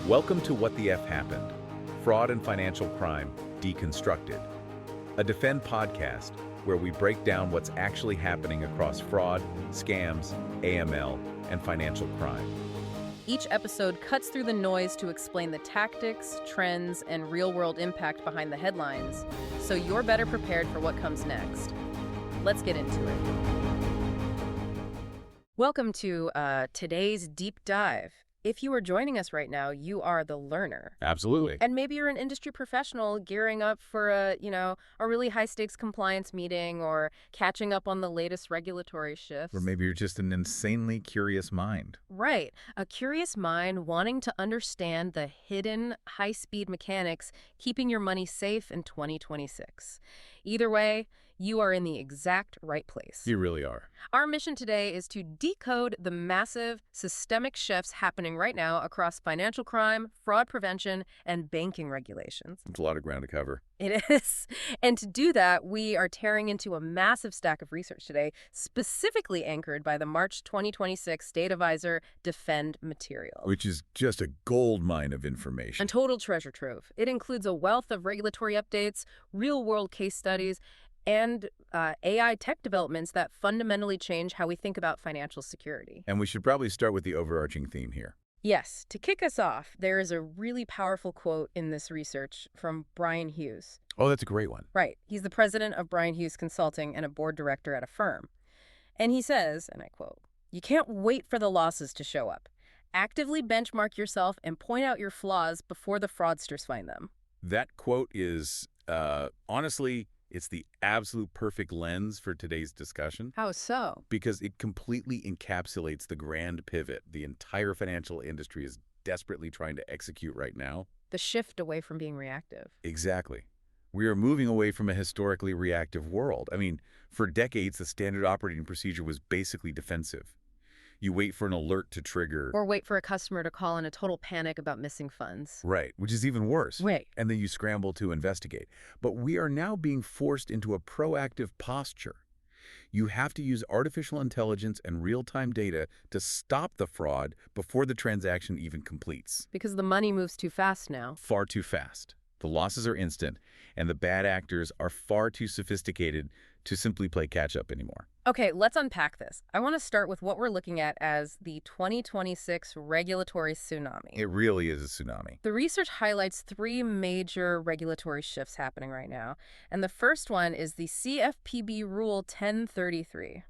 Welcome to What the F Happened, Fraud and Financial Crime Deconstructed, a Defend podcast where we break down what's actually happening across fraud, scams, AML, and financial crime. Each episode cuts through the noise to explain the tactics, trends, and real-world impact behind the headlines, so you're better prepared for what comes next. Let's get into it. Welcome to today's deep dive. If you are joining us right now, you are the learner. Absolutely. And maybe you're an industry professional gearing up for a really high-stakes compliance meeting or catching up on the latest regulatory shifts. Or maybe you're just an insanely curious mind. Right. A curious mind wanting to understand the hidden high-speed mechanics keeping your money safe in 2026. Either way, you are in the exact right place. You really are. Our mission today is to decode the massive systemic shifts happening right now across financial crime, fraud prevention, and banking regulations. It's a lot of ground to cover. It is. And to do that, we are tearing into a massive stack of research today, specifically anchored by the March 2026 State Advisor Defend material. Which is just a gold mine of information. A total treasure trove. It includes a wealth of regulatory updates, real-world case studies, and AI tech developments that fundamentally change how we think about financial security. And we should probably start with the overarching theme here. Yes. To kick us off, there is a really powerful quote in this research from Brian Hughes. Oh, that's a great one. Right. He's the president of Brian Hughes Consulting and a board director at a firm. And he says, and I quote, "You can't wait for the losses to show up. Actively benchmark yourself and point out your flaws before the fraudsters find them." That quote is, honestly, it's the absolute perfect lens for today's discussion. How so? Because it completely encapsulates the grand pivot the entire financial industry is desperately trying to execute right now. The shift away from being reactive. Exactly. We are moving away from a historically reactive world. I mean, for decades, the standard operating procedure was basically defensive. You wait for an alert to trigger. Or wait for a customer to call in a total panic about missing funds. Right, which is even worse. Right. And then you scramble to investigate. But we are now being forced into a proactive posture. You have to use artificial intelligence and real-time data to stop the fraud before the transaction even completes. Because the money moves too fast now. Far too fast. The losses are instant, and the bad actors are far too sophisticated to simply play catch-up anymore. Okay, let's unpack this. I want to start with what we're looking at as the 2026 regulatory tsunami. It really is a tsunami. The research highlights three major regulatory shifts happening right now. And the first one is the CFPB Rule 1033.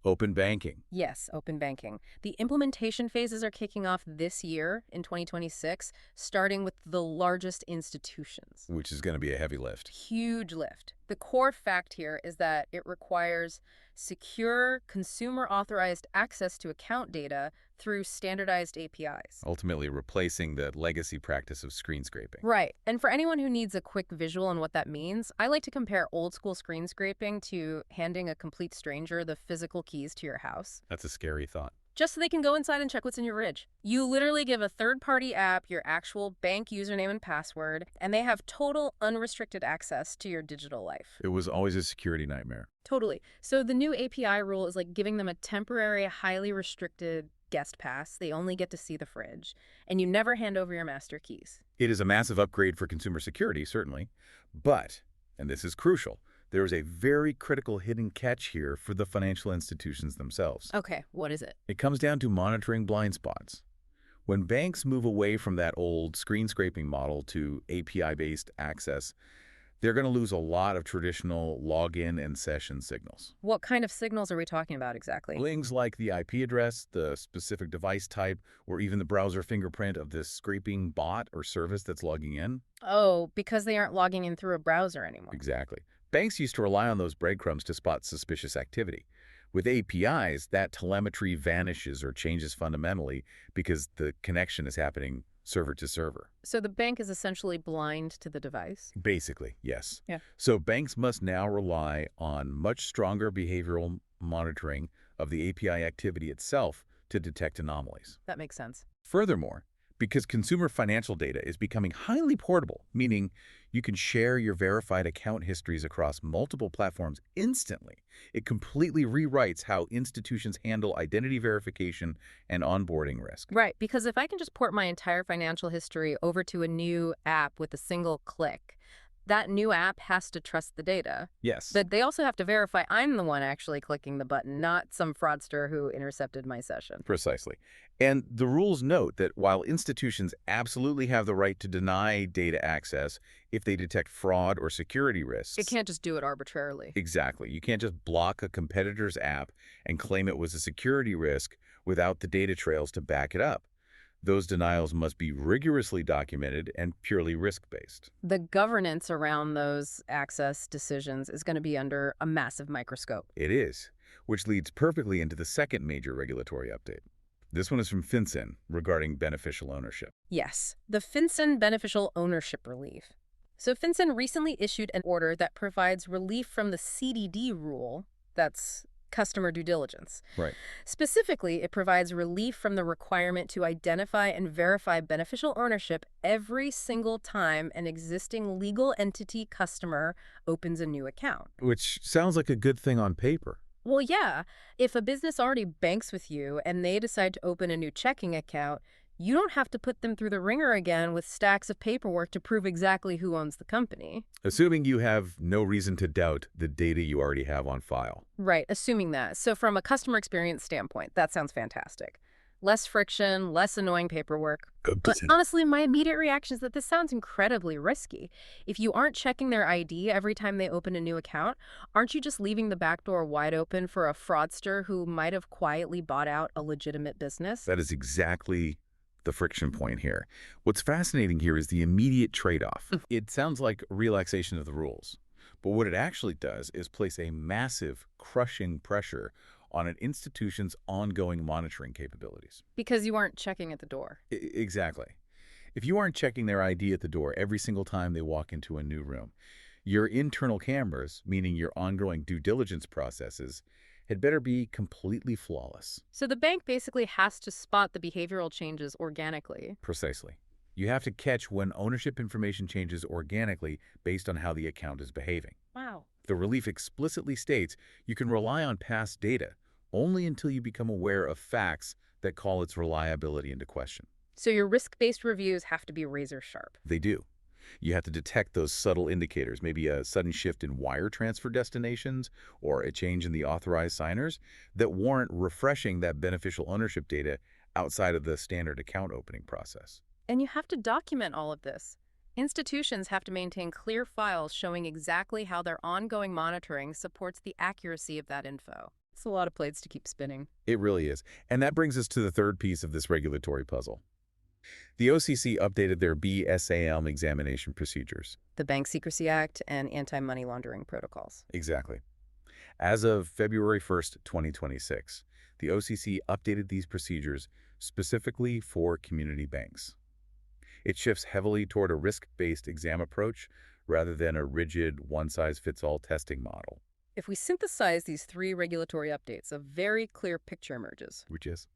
Open banking. Yes, open banking. The implementation phases are kicking off this year in 2026, starting with the largest institutions. Which is going to be a heavy lift. Huge lift. The core fact here is that it requires secure, consumer-authorized access to account data through standardized APIs. Ultimately replacing the legacy practice of screen scraping. Right. And for anyone who needs a quick visual on what that means, I like to compare old-school screen scraping to handing a complete stranger the physical keys to your house. That's a scary thought. Just so they can go inside and check what's in your fridge. You literally give a third-party app your actual bank username and password, and they have total unrestricted access to your digital life. It was always a security nightmare. Totally. So the new API rule is like giving them a temporary, highly restricted guest pass. They only get to see the fridge, and you never hand over your master keys. It is a massive upgrade for consumer security, certainly. But, and this is crucial, there is a very critical hidden catch here for the financial institutions themselves. Okay, what is it? It comes down to monitoring blind spots. When banks move away from that old screen scraping model to API-based access, they're going to lose a lot of traditional login and session signals. What kind of signals are we talking about exactly? Things like the IP address, the specific device type, or even the browser fingerprint of this scraping bot or service that's logging in. Oh, because they aren't logging in through a browser anymore. Exactly. Banks used to rely on those breadcrumbs to spot suspicious activity. With APIs, that telemetry vanishes or changes fundamentally because the connection is happening server to server. So the bank is essentially blind to the device? Basically, yes. Yeah. So banks must now rely on much stronger behavioral monitoring of the API activity itself to detect anomalies. That makes sense. Furthermore, because consumer financial data is becoming highly portable, meaning you can share your verified account histories across multiple platforms instantly. It completely rewrites how institutions handle identity verification and onboarding risk. Right, because if I can just port my entire financial history over to a new app with a single click, that new app has to trust the data. Yes. But they also have to verify I'm the one actually clicking the button, not some fraudster who intercepted my session. Precisely. And the rules note that while institutions absolutely have the right to deny data access if they detect fraud or security risks. It can't just do it arbitrarily. Exactly. You can't just block a competitor's app and claim it was a security risk without the data trails to back it up. Those denials must be rigorously documented and purely risk-based. The governance around those access decisions is going to be under a massive microscope. It is, which leads perfectly into the second major regulatory update. This one is from FinCEN regarding beneficial ownership. Yes, the FinCEN beneficial ownership relief. So FinCEN recently issued an order that provides relief from the CDD rule, that's customer due diligence. Right. Specifically, it provides relief from the requirement to identify and verify beneficial ownership every single time an existing legal entity customer opens a new account. Which sounds like a good thing on paper. Well, yeah, if a business already banks with you and they decide to open a new checking account, you don't have to put them through the ringer again with stacks of paperwork to prove exactly who owns the company. Assuming you have no reason to doubt the data you already have on file. Right, assuming that. So from a customer experience standpoint, that sounds fantastic. Less friction, less annoying paperwork. But honestly, my immediate reaction is that this sounds incredibly risky. If you aren't checking their ID every time they open a new account, aren't you just leaving the back door wide open for a fraudster who might have quietly bought out a legitimate business? That is exactly the friction point here. What's fascinating here is the immediate trade-off. It sounds like relaxation of the rules, but what it actually does is place a massive, crushing pressure on an institution's ongoing monitoring capabilities. Because you aren't checking at the door. Exactly. If you aren't checking their ID at the door every single time they walk into a new room, your internal cameras, meaning your ongoing due diligence processes, had better be completely flawless. So the bank basically has to spot the behavioral changes organically. Precisely. You have to catch when ownership information changes organically based on how the account is behaving. Wow. The relief explicitly states you can rely on past data only until you become aware of facts that call its reliability into question. So your risk-based reviews have to be razor sharp. They do. You have to detect those subtle indicators, maybe a sudden shift in wire transfer destinations or a change in the authorized signers that warrant refreshing that beneficial ownership data outside of the standard account opening process. And you have to document all of this. Institutions have to maintain clear files showing exactly how their ongoing monitoring supports the accuracy of that info. It's a lot of plates to keep spinning. It really is. And that brings us to the third piece of this regulatory puzzle. The OCC updated their BSAM examination procedures. The Bank Secrecy Act and anti-money laundering protocols. Exactly. As of February 1st, 2026, the OCC updated these procedures specifically for community banks. It shifts heavily toward a risk-based exam approach rather than a rigid one-size-fits-all testing model. If we synthesize these three regulatory updates, a very clear picture emerges. Which is?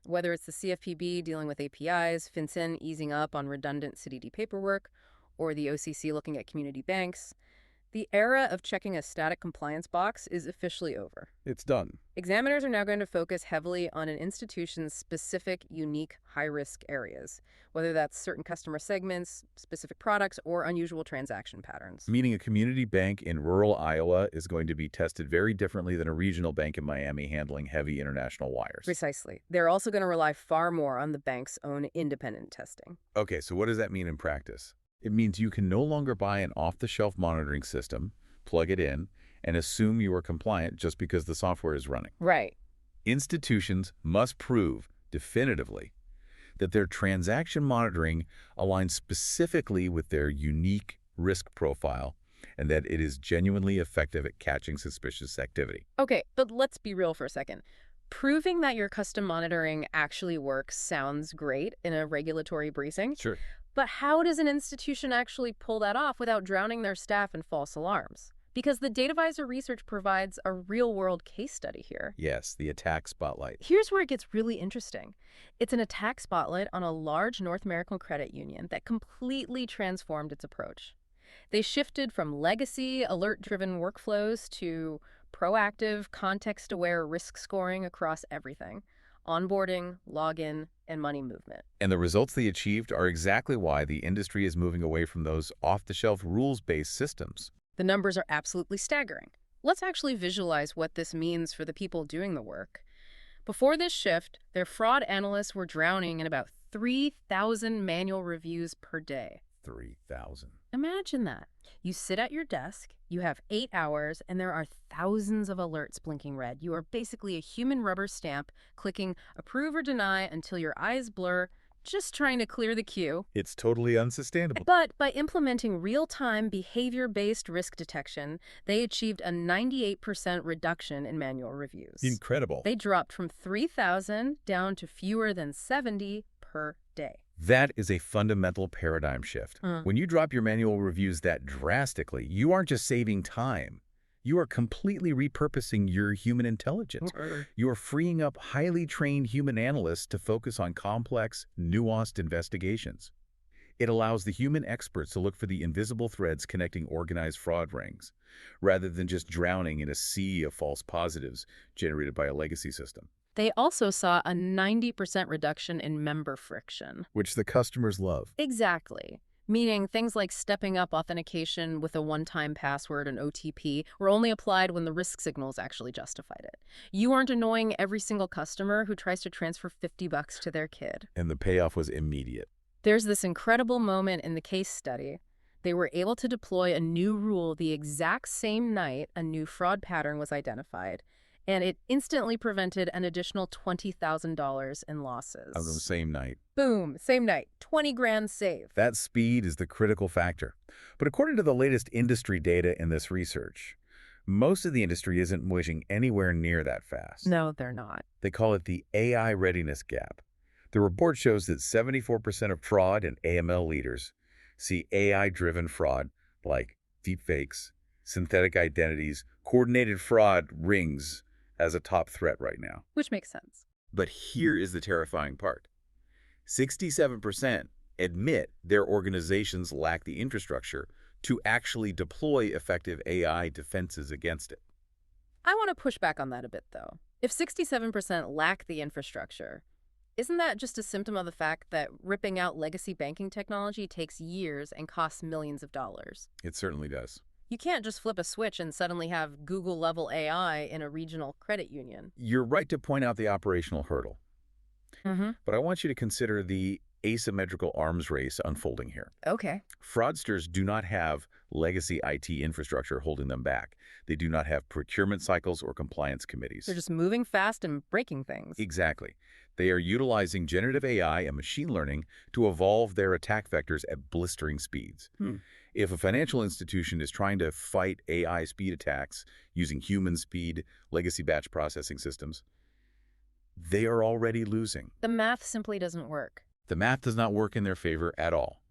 Whether it's the CFPB dealing with APIs, FinCEN easing up on redundant CDD paperwork, or the OCC looking at community banks, the era of checking a static compliance box is officially over. It's done. Examiners are now going to focus heavily on an institution's specific, unique, high-risk areas, whether that's certain customer segments, specific products, or unusual transaction patterns. Meaning a community bank in rural Iowa is going to be tested very differently than a regional bank in Miami handling heavy international wires. Precisely. They're also going to rely far more on the bank's own independent testing. Okay, so what does that mean in practice? It means you can no longer buy an off-the-shelf monitoring system, plug it in, and assume you are compliant just because the software is running. Right. Institutions must prove definitively that their transaction monitoring aligns specifically with their unique risk profile and that it is genuinely effective at catching suspicious activity. Okay, but let's be real for a second. Proving that your custom monitoring actually works sounds great in a regulatory briefing. Sure. But how does an institution actually pull that off without drowning their staff in false alarms? because the DataVisor research provides a real-world case study here. Yes, the attack spotlight. Here's where it gets really interesting. It's an attack spotlight on a large North American credit union that completely transformed its approach. They shifted from legacy, alert-driven workflows to proactive, context-aware risk scoring across everything: onboarding, login, and money movement. And the results they achieved are exactly why the industry is moving away from those off-the-shelf rules-based systems. The numbers are absolutely staggering. Let's actually visualize what this means for the people doing the work. Before this shift, their fraud analysts were drowning in about 3,000 manual reviews per day. 3,000. Imagine that. You sit at your desk, you have 8 hours, and there are thousands of alerts blinking red. You are basically a human rubber stamp, clicking approve or deny until your eyes blur, just trying to clear the queue. It's totally unsustainable. But by implementing real-time behavior-based risk detection, they achieved a 98% reduction in manual reviews. Incredible. They dropped from 3,000 down to fewer than 70 per day. That is a fundamental paradigm shift. When you drop your manual reviews that drastically, you aren't just saving time. You are completely repurposing your human intelligence. You are freeing up highly trained human analysts to focus on complex, nuanced investigations. It allows the human experts to look for the invisible threads connecting organized fraud rings, rather than just drowning in a sea of false positives generated by a legacy system. They also saw a 90% reduction in member friction. Which the customers love. Exactly. Meaning things like stepping up authentication with a one-time password and OTP were only applied when the risk signals actually justified it. You aren't annoying every single customer who tries to transfer $50 to their kid. And the payoff was immediate. There's this incredible moment in the case study. They were able to deploy a new rule the exact same night a new fraud pattern was identified, and it instantly prevented an additional $20,000 in losses. On the same night. Boom, same night, 20 grand saved. That speed is the critical factor. But according to the latest industry data in this research, most of the industry isn't moving anywhere near that fast. No, they're not. They call it the AI readiness gap. The report shows that 74% of fraud and AML leaders see AI-driven fraud like deepfakes, synthetic identities, coordinated fraud rings as a top threat right now. Which makes sense. But here is the terrifying part. 67% admit their organizations lack the infrastructure to actually deploy effective AI defenses against it. I want to push back on that a bit, though. If 67% lack the infrastructure, isn't that just a symptom of the fact that ripping out legacy banking technology takes years and costs millions of dollars? It certainly does. You can't just flip a switch and suddenly have Google-level AI in a regional credit union. You're right to point out the operational hurdle. But I want you to consider the asymmetrical arms race unfolding here. Okay. Fraudsters do not have legacy IT infrastructure holding them back. They do not have procurement cycles or compliance committees. They're just moving fast and breaking things. Exactly. They are utilizing generative AI and machine learning to evolve their attack vectors at blistering speeds. If a financial institution is trying to fight AI speed attacks using human speed legacy batch processing systems, they are already losing. The math simply doesn't work. The math does not work in their favor at all.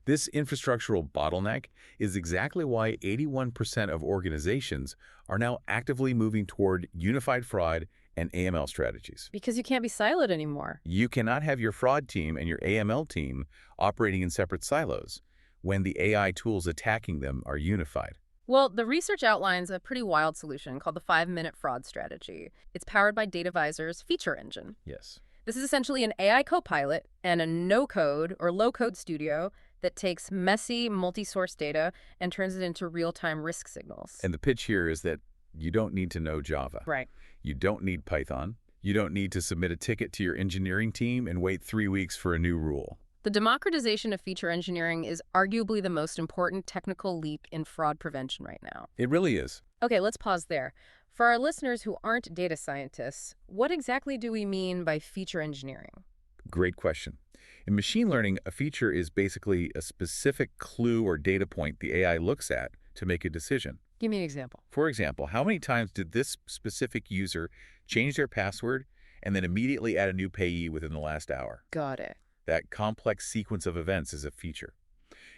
This infrastructural bottleneck is exactly why 81% of organizations are now actively moving toward unified fraud and AML strategies. Because you can't be siloed anymore. You cannot have your fraud team and your AML team operating in separate silos when the AI tools attacking them are unified. Well, the research outlines a pretty wild solution called the 5-minute fraud strategy. It's powered by DataVisor's feature engine. Yes. This is essentially an AI copilot and a no-code or low-code studio that takes messy, multi-source data and turns it into real-time risk signals. And the pitch here is that you don't need to know Java. Right. You don't need Python. You don't need to submit a ticket to your engineering team and wait 3 weeks for a new rule. The democratization of feature engineering is arguably the most important technical leap in fraud prevention right now. It really is. Okay, let's pause there. For our listeners who aren't data scientists, what exactly do we mean by feature engineering? Great question. In machine learning, a feature is basically a specific clue or data point the AI looks at to make a decision. Give me an example. For example, how many times did this specific user change their password and then immediately add a new payee within the last hour? Got it. That complex sequence of events is a feature.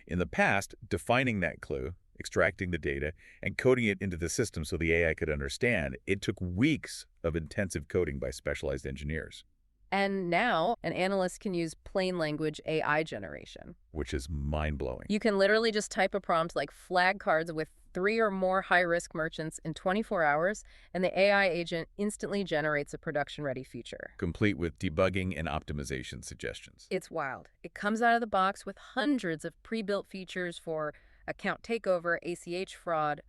In the past, defining that clue extracting the data, and coding it into the system so the AI could understand. It took weeks of intensive coding by specialized engineers. And now, an analyst can use plain language AI generation. Which is mind-blowing. You can literally just type a prompt like flag cards with 3 or more high-risk merchants in 24 hours, and the AI agent instantly generates a production-ready feature. Complete with debugging and optimization suggestions. It's wild. It comes out of the box with hundreds of pre-built features for account takeover, ACH fraud,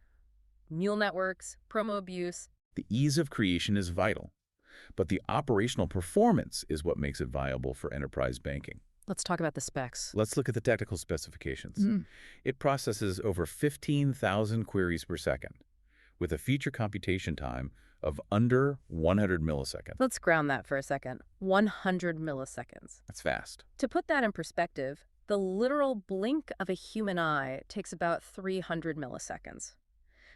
mule networks, promo abuse. The ease of creation is vital, but the operational performance is what makes it viable for enterprise banking. Let's talk about the specs. Let's look at the technical specifications. It processes over 15,000 queries per second, with a feature computation time of under 100 milliseconds. Let's ground that for a second. 100 milliseconds. That's fast. To put that in perspective, the literal blink of a human eye takes about 300 milliseconds.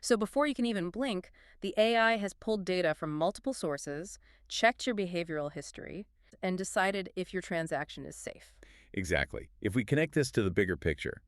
So before you can even blink, the AI has pulled data from multiple sources, checked your behavioral history, and decided if your transaction is safe. Exactly. If we connect this to the bigger picture,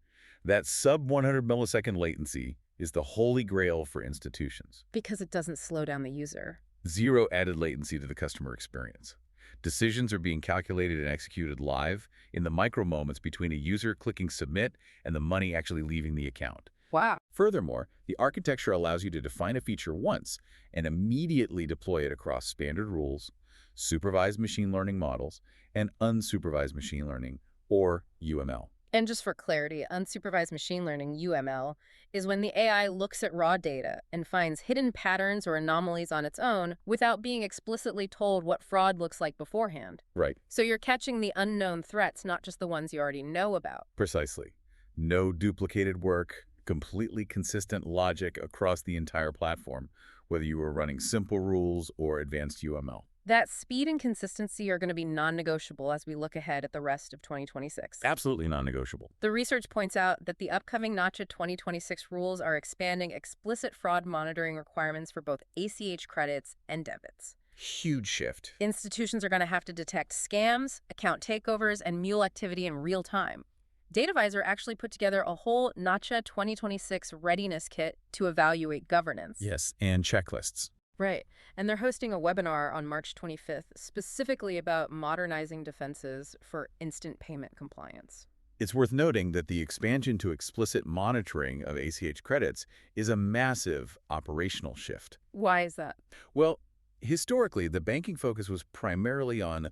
that sub-100 millisecond latency is the holy grail for institutions. Because it doesn't slow down the user. Zero added latency to the customer experience. Decisions are being calculated and executed live in the micro moments between a user clicking submit and the money actually leaving the account. Wow. Furthermore, the architecture allows you to define a feature once and immediately deploy it across standard rules, supervised machine learning models, and unsupervised machine learning, or UML. And just for clarity, unsupervised machine learning, UML, is when the AI looks at raw data and finds hidden patterns or anomalies on its own without being explicitly told what fraud looks like beforehand. Right. So you're catching the unknown threats, not just the ones you already know about. Precisely. No duplicated work, completely consistent logic across the entire platform, whether you are running simple rules or advanced UML. That speed and consistency are going to be non-negotiable as we look ahead at the rest of 2026. Absolutely non-negotiable. The research points out that the upcoming Nacha 2026 rules are expanding explicit fraud monitoring requirements for both ACH credits and debits. Huge shift. Institutions are going to have to detect scams, account takeovers, and mule activity in real time. DataVisor actually put together a whole Nacha 2026 readiness kit to evaluate governance. Yes, and checklists. Right. And they're hosting a webinar on March 25th specifically about modernizing defenses for instant payment compliance. It's worth noting that the expansion to explicit monitoring of ACH credits is a massive operational shift. Why is that? Well, historically, the banking focus was primarily on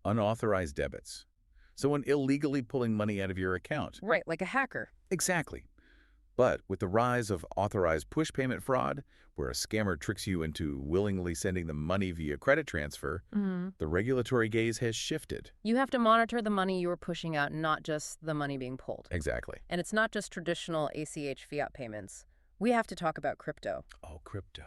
unauthorized debits. Someone illegally pulling money out of your account. Right, like a hacker. Exactly. But with the rise of authorized push payment fraud, where a scammer tricks you into willingly sending them money via credit transfer, the regulatory gaze has shifted. You have to monitor the money you are pushing out, not just the money being pulled. Exactly. And it's not just traditional ACH fiat payments. We have to talk about crypto. Oh, crypto.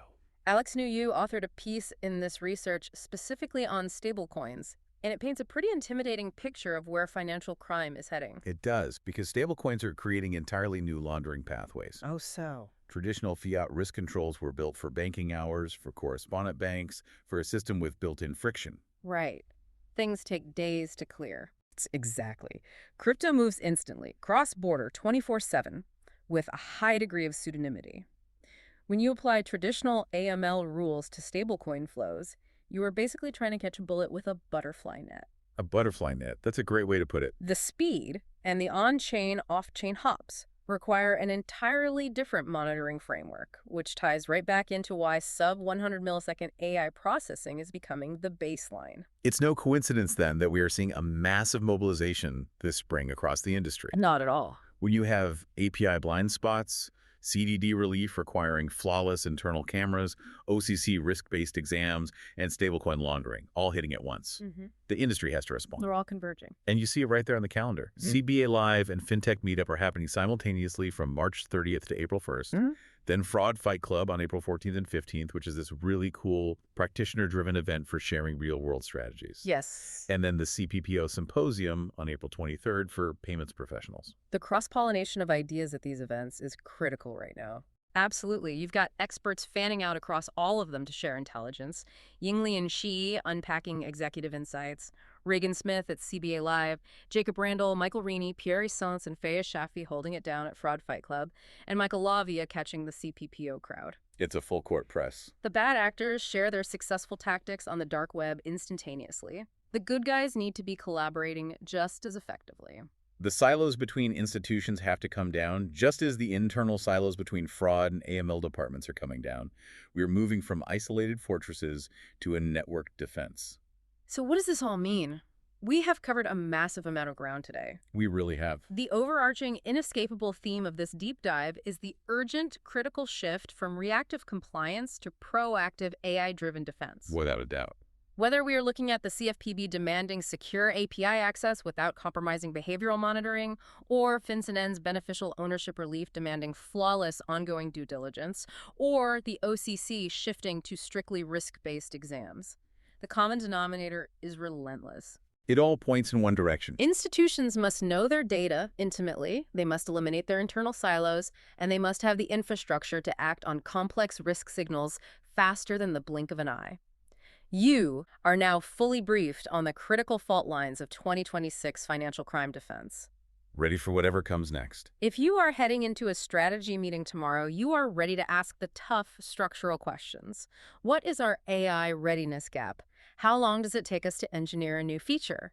Alex New authored a piece in this research specifically on stablecoins, and it paints a pretty intimidating picture of where financial crime is heading. It does, because stablecoins are creating entirely new laundering pathways. Oh, so? Traditional fiat risk controls were built for banking hours, for correspondent banks, for a system with built-in friction. Right. Things take days to clear. Exactly. Crypto moves instantly, cross-border, 24/7, with a high degree of pseudonymity. When you apply traditional AML rules to stablecoin flows, you are basically trying to catch a bullet with a butterfly net. A butterfly net. That's a great way to put it. The speed and the on-chain, off-chain hops require an entirely different monitoring framework, which ties right back into why sub-100 millisecond AI processing is becoming the baseline. It's no coincidence, then, that we are seeing a massive mobilization this spring across the industry. Not at all. When you have API blind spots, CDD relief requiring flawless internal cameras, OCC risk-based exams, and stablecoin laundering, all hitting at once. The industry has to respond. They're all converging. And you see it right there on the calendar. CBA Live and FinTech Meetup are happening simultaneously from March 30th to April 1st. Then Fraud Fight Club on April 14th and 15th, which is this really cool practitioner-driven event for sharing real-world strategies. Yes. And then the CPPO Symposium on April 23rd for payments professionals. The cross-pollination of ideas at these events is critical right now. Absolutely. You've got experts fanning out across all of them to share intelligence. Yingli and Shi unpacking executive insights. Reagan Smith at CBA Live. Jacob Randall, Michael Reaney, Pierre Essence, and Fayez Shafi holding it down at Fraud Fight Club. And Michael Lavia catching the CPPO crowd. It's a full-court press. The bad actors share their successful tactics on the dark web instantaneously. The good guys need to be collaborating just as effectively. The silos between institutions have to come down, just as the internal silos between fraud and AML departments are coming down. We're moving from isolated fortresses to a networked defense. So what does this all mean? We have covered a massive amount of ground today. We really have. The overarching, inescapable theme of this deep dive is the urgent, critical shift from reactive compliance to proactive AI-driven defense. Without a doubt. Whether we are looking at the CFPB demanding secure API access without compromising behavioral monitoring, or FinCEN's beneficial ownership relief demanding flawless ongoing due diligence, or the OCC shifting to strictly risk-based exams, the common denominator is relentless. It all points in one direction. Institutions must know their data intimately, they must eliminate their internal silos, and they must have the infrastructure to act on complex risk signals faster than the blink of an eye. You are now fully briefed on the critical fault lines of 2026 financial crime defense. Ready for whatever comes next. If you are heading into a strategy meeting tomorrow, you are ready to ask the tough structural questions. What is our AI readiness gap? How long does it take us to engineer a new feature?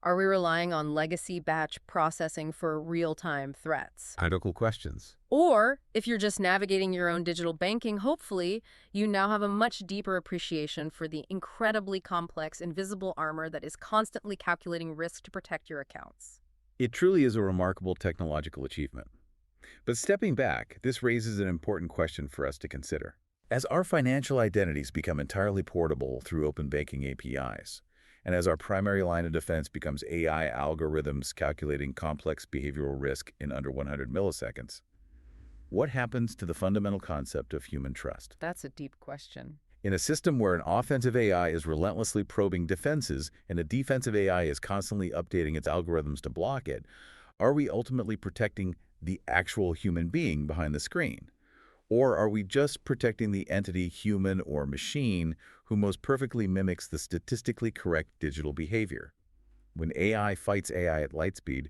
Are we relying on legacy batch processing for real-time threats? Critical questions. Or, if you're just navigating your own digital banking, hopefully, you now have a much deeper appreciation for the incredibly complex invisible armor that is constantly calculating risk to protect your accounts. It truly is a remarkable technological achievement. But stepping back, this raises an important question for us to consider. As our financial identities become entirely portable through open banking APIs, and as our primary line of defense becomes AI algorithms calculating complex behavioral risk in under 100 milliseconds, what happens to the fundamental concept of human trust? That's a deep question. In a system where an offensive AI is relentlessly probing defenses and a defensive AI is constantly updating its algorithms to block it, are we ultimately protecting the actual human being behind the screen? Or are we just protecting the entity, human or machine, who most perfectly mimics the statistically correct digital behavior? When AI fights AI at light speed,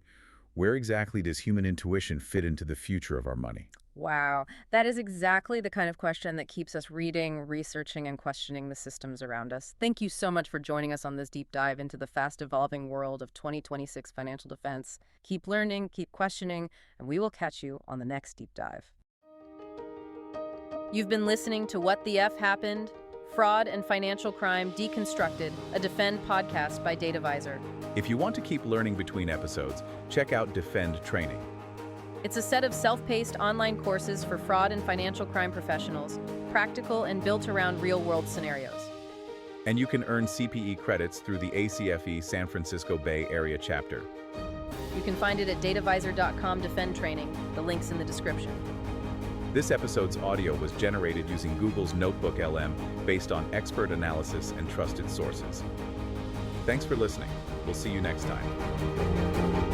where exactly does human intuition fit into the future of our money? Wow, that is exactly the kind of question that keeps us reading, researching, and questioning the systems around us. Thank you so much for joining us on this deep dive into the fast-evolving world of 2026 financial defense. Keep learning, keep questioning, and we will catch you on the next deep dive. You've been listening to What the F Happened? Fraud and Financial Crime Deconstructed, a Defend podcast by DataVisor. If you want to keep learning between episodes, check out Defend Training. It's a set of self-paced online courses for fraud and financial crime professionals, practical and built around real-world scenarios. And you can earn CPE credits through the ACFE San Francisco Bay Area chapter. You can find it at datavisor.com Defend Training. The link's in the description. This episode's audio was generated using Google's Notebook LM based on expert analysis and trusted sources. Thanks for listening. We'll see you next time.